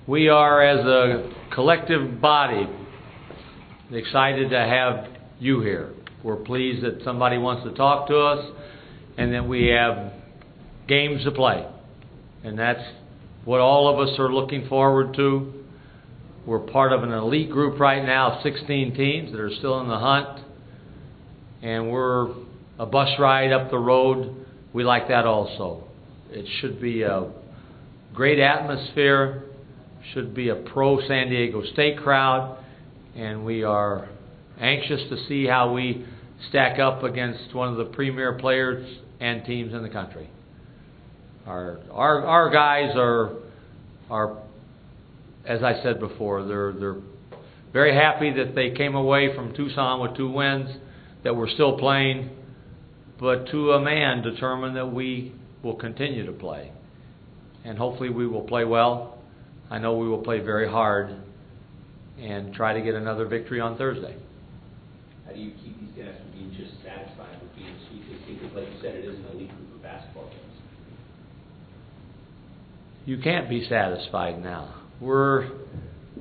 We are, as a collective body, excited to have you here. We're pleased that somebody wants to talk to us and that we have games to play. And that's what all of us are looking forward to. We're part of an elite group right now of 16 teams that are still in the hunt. And we're a bus ride up the road. We like that also. It should be a great atmosphere. Should be a pro San Diego State crowd. And we are anxious to see how we stack up against one of the premier players and teams in the country. Our guys are, as I said before, they're very happy that they came away from Tucson with 2 wins, that we're still playing, but to a man determined that we will continue to play. And hopefully we will play well. I know we will play very hard and try to get another victory on Thursday. How do you keep these guys from being just satisfied with being Sweet 16? Because like you said, it is an elite group of basketball games. You can't be satisfied now. We're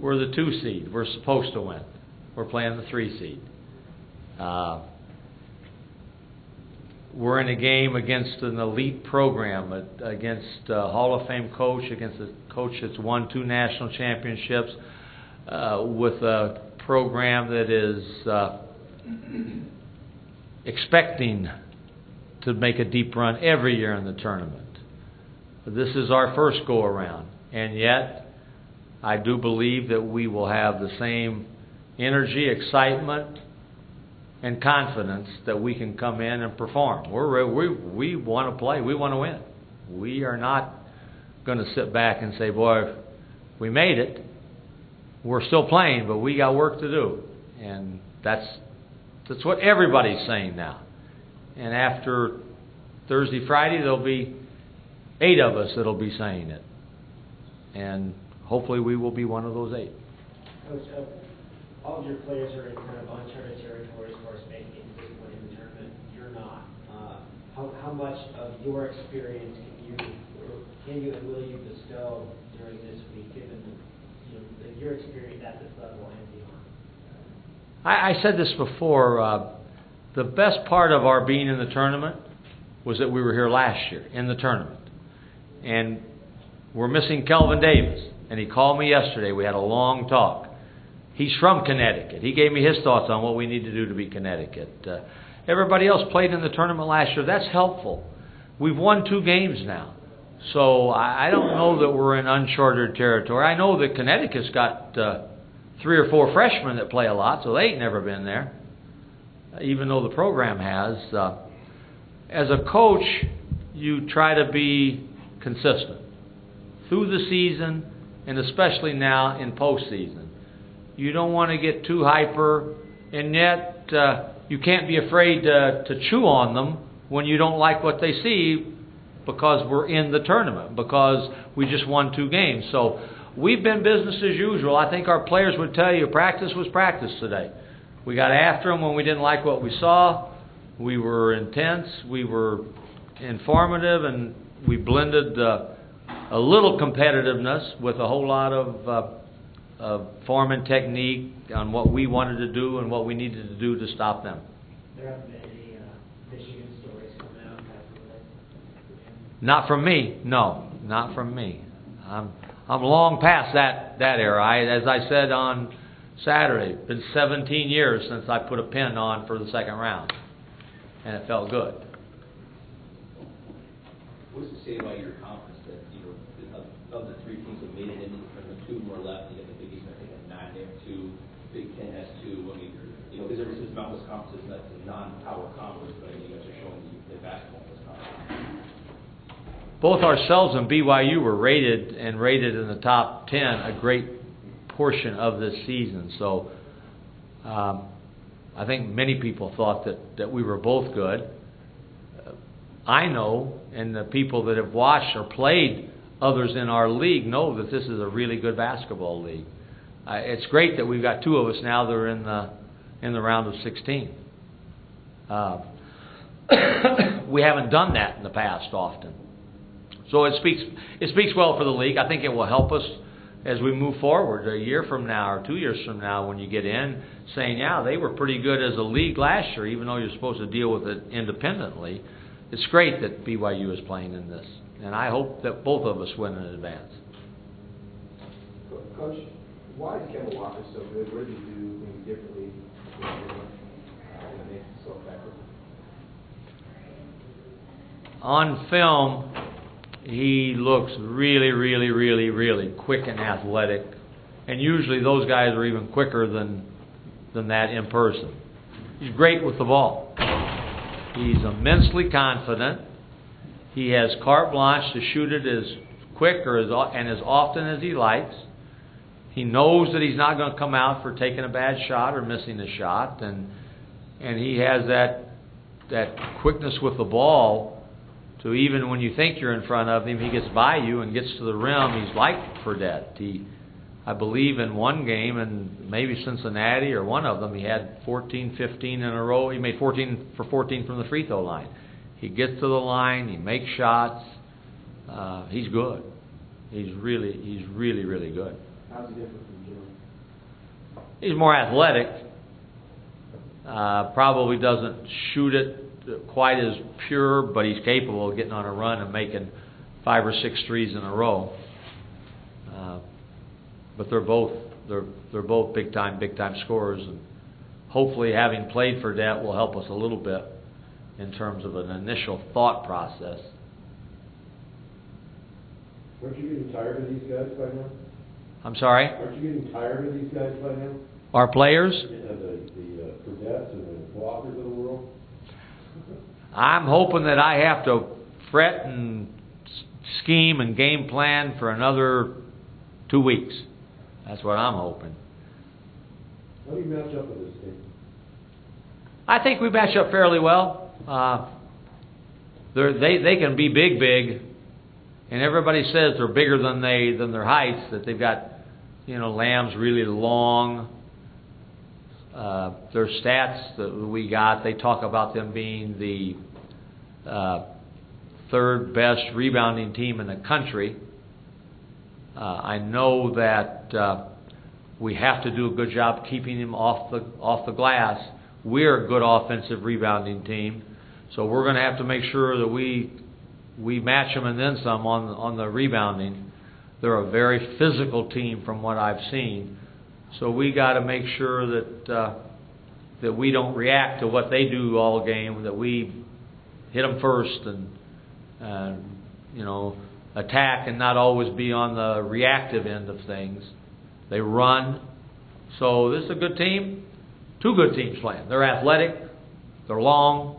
the 2 seed. We're supposed to win. We're playing the 3 seed. We're in a game against an elite program, against a Hall of Fame coach, against a coach that's won 2 national championships, with a program that is expecting to make a deep run every year in the tournament. This is our first go-around, and yet I do believe that we will have the same energy, excitement, and confidence that we can come in and perform. We want to play. We want to win. We are not going to sit back and say, boy, we made it. We're still playing, but we got work to do. And that's what everybody's saying now. And after Thursday, Friday, there'll be 8 of us that'll be saying it. And hopefully we will be one of those 8. Coach, all of your players are in kind of uncharted territory as far as making it to this point in the tournament. You're not. How much of your experience can you and will you bestow during this week, given your experience at this level and beyond? I said this before. The best part of our being in the tournament was that we were here last year in the tournament. And we're missing Kelvin Davis. And he called me yesterday. We had a long talk. He's from Connecticut. He gave me his thoughts on what we need to do to beat Connecticut. Everybody else played in the tournament last year. That's helpful. We've won 2 games now. So I don't know that we're in uncharted territory. I know that Connecticut's got 3 or 4 freshmen that play a lot, so they ain't never been there, even though the program has. As a coach, you try to be consistent through the season, and especially now in postseason. You don't want to get too hyper, and yet you can't be afraid to chew on them when you don't like what they see, because we're in the tournament, because we just won 2 games. So we've been business as usual. I think our players would tell you practice was practice today. We got after them when we didn't like what we saw. We were intense. We were informative, and we blended a little competitiveness with a whole lot of form and technique on what we wanted to do and what we needed to do to stop them. There haven't been any Michigan stories coming out after that? Not from me. No, not from me. I'm long past that era. As I said on Saturday, it's been 17 years since I put a pin on for the second round, and it felt good. What does it say about your confidence that, of the 3 teams that made it into the tournament, 2 more left? You got the Big East, I think, at 9, they have 2. Big Ten has 2. I mean, because ever since Mountain Wisconsin is a non-power conference, but you guys are showing the basketball in Wisconsin. Both ourselves and BYU were rated in the top 10 a great portion of this season. So I think many people thought that we were both good. I know, and the people that have watched or played others in our league know that this is a really good basketball league. It's great that we've got 2 of us now that are in the round of 16. We haven't done that in the past often. So it speaks well for the league. I think it will help us as we move forward a year from now or 2 years from now when you get in, saying, yeah, they were pretty good as a league last year, even though you're supposed to deal with it independently. It's great that BYU is playing in this, and I hope that both of us win in advance. Coach, why is Kevin Walker so good? What did he do things differently that makes him so effective? On film, he looks really, really, really, really quick and athletic, and usually those guys are even quicker than that in person. He's great with the ball. He's immensely confident. He has carte blanche to shoot it as quick or as often as he likes. He knows that he's not going to come out for taking a bad shot or missing a shot, and he has that quickness with the ball to, even when you think you're in front of him, he gets by you and gets to the rim. He's like Fredette. I believe in one game, and maybe Cincinnati or one of them, he had 14, 15 in a row. He made 14 for 14 from the free throw line. He gets to the line. He makes shots. He's good. He's really, really good. How's he different from Jim? He's more athletic. Probably doesn't shoot it quite as pure, but he's capable of getting on a run and making 5 or 6 threes in a row. But they're both big time scorers, and hopefully having played for that will help us a little bit in terms of an initial thought process. Aren't you getting tired of these guys by now? I'm sorry? Aren't you getting tired of these guys by now? Our players? The Cadettes and the Walkers of the world? I'm hoping that I have to fret and scheme and game plan for another 2 weeks. That's what I'm hoping. How do you match up with this team? I think we match up fairly well. They can be big, and everybody says they're bigger than their heights. That they've got, Lamb's really long. Their stats that we got, they talk about them being the third best rebounding team in the country. I know that we have to do a good job keeping him off the glass. We're a good offensive rebounding team, so we're going to have to make sure that we match them and then some on the rebounding. They're a very physical team from what I've seen, so we got to make sure that we don't react to what they do all game. That we hit them first and attack and not always be on the reactive end of things. They run. So this is a good team. 2 good teams playing. They're athletic. They're long.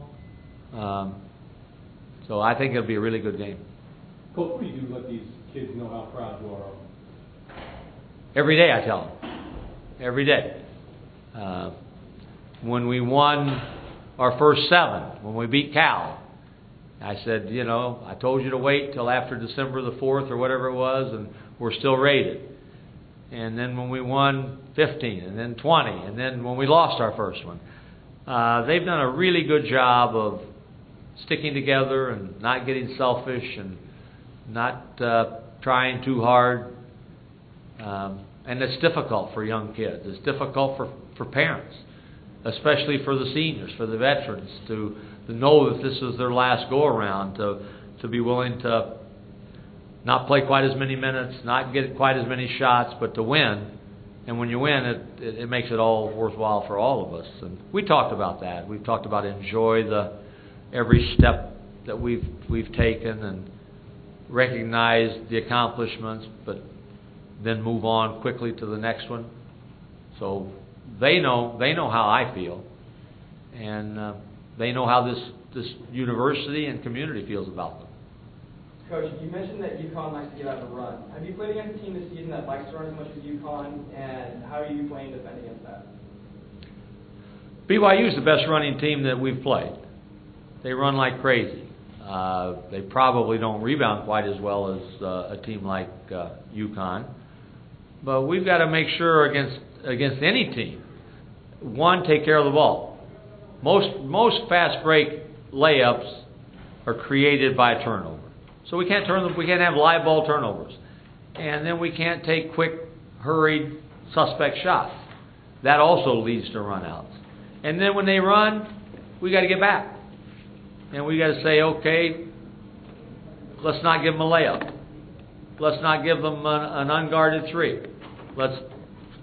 So I think it'll be a really good game. Coach, what do you do to let these kids know how proud you are of them? Every day I tell them. Every day. When we won our first 7, when we beat Cal, I said, I told you to wait till after December the 4th or whatever it was, and we're still rated. And then when we won 15, and then 20, and then when we lost our first one, they've done a really good job of sticking together and not getting selfish and not trying too hard. And it's difficult for young kids. It's difficult for parents, especially for the seniors, for the veterans, to know that this is their last go-around, to be willing to not play quite as many minutes, not get quite as many shots, but to win. And when you win, it makes it all worthwhile for all of us. And we talked about that. We've talked about enjoy every step that we've taken and recognize the accomplishments, but then move on quickly to the next one. So they know how I feel, and they know how this university and community feels about them. Coach, you mentioned that UConn likes to get out of the run. Have you played against a team this season that likes to run as much as UConn, and how are you planning to defend against that? BYU is the best running team that we've played. They run like crazy. They probably don't rebound quite as well as a team like UConn. But we've got to make sure against any team, one, take care of the ball. Most fast break layups are created by a turnover. So we can't have live ball turnovers. and then we can't take quick, hurried, suspect shots. That also leads to runouts. And then when they run, we got to get back. And we got to say, okay, let's not give them a layup. Let's not give them an unguarded three. Let's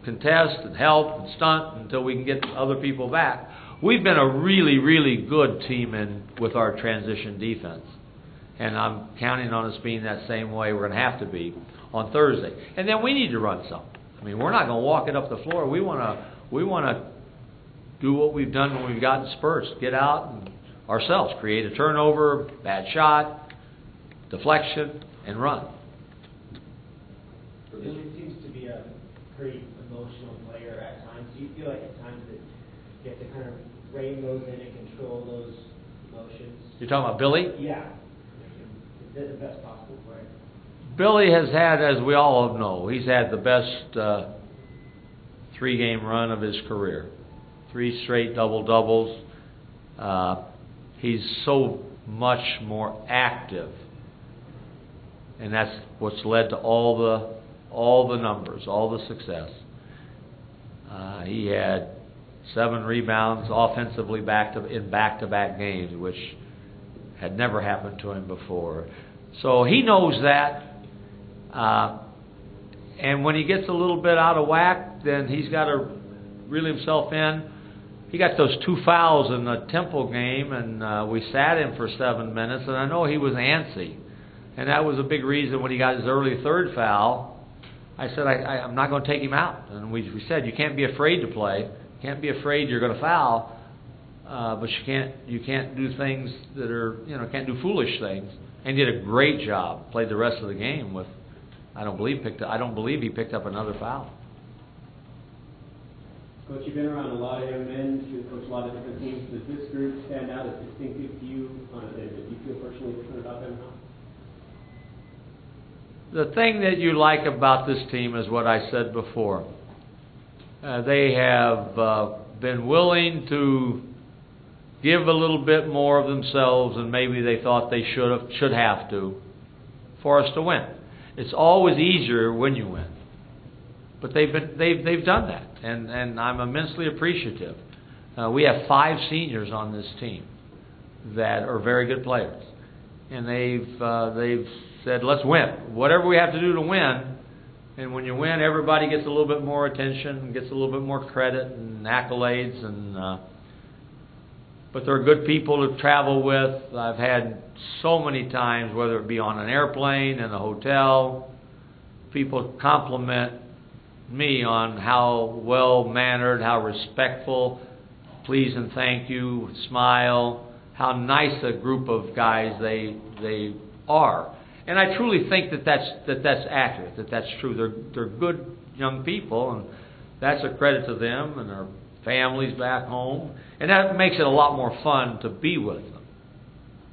contest and help and stunt until we can get other people back. We've been a really, really good team with our transition defense. And I'm counting on us being that same way. We're going to have to be on Thursday. And then we need to run some. I mean, we're not going to walk it up the floor. We want to do what we've done when we've gotten spurts. Get out and ourselves create a turnover, bad shot, deflection, and run. It seems to be a pretty emotional player at times. Do you feel like at times that you have to kind of rein those in and control those emotions? You're talking about Billy? Yeah. Is that the best possible player? Billy has had, as we all know, he's had the best 3-game run of his career. 3 straight double-doubles. He's so much more active. And that's what's led to all the numbers, all the success. He had 7 rebounds offensively in back-to-back games, which had never happened to him before. So he knows that. And when he gets a little bit out of whack, then he's got to reel himself in. He got those 2 fouls in the Temple game, and we sat him for 7 minutes, and I know he was antsy. And that was a big reason when he got his early 3rd foul. I said, I'm not going to take him out. And we said, you can't be afraid to play. You can't be afraid you're going to foul, but you can't do things that are, can't do foolish things. And he did a great job. Played the rest of the game with, I don't believe he picked up another foul. Coach, you've been around a lot of young men, you've coached a lot of different teams. Does this group stand out as distinctive to you? Do you feel personally different about them now? The thing that you like about this team is what I said before. They have been willing to give a little bit more of themselves than maybe they thought they should have to for us to win. It's always easier when you win. But they've done that, and I'm immensely appreciative. We have 5 seniors on this team that are very good players, and they've said, let's win. Whatever we have to do to win. And when you win, everybody gets a little bit more attention, gets a little bit more credit and accolades. But they're good people to travel with. I've had so many times, whether it be on an airplane, in a hotel, people compliment me on how well-mannered, how respectful, please and thank you, smile, how nice a group of guys they are. And I truly think that's accurate, that's true. They're good young people, and that's a credit to them and their families back home. And that makes it a lot more fun to be with them.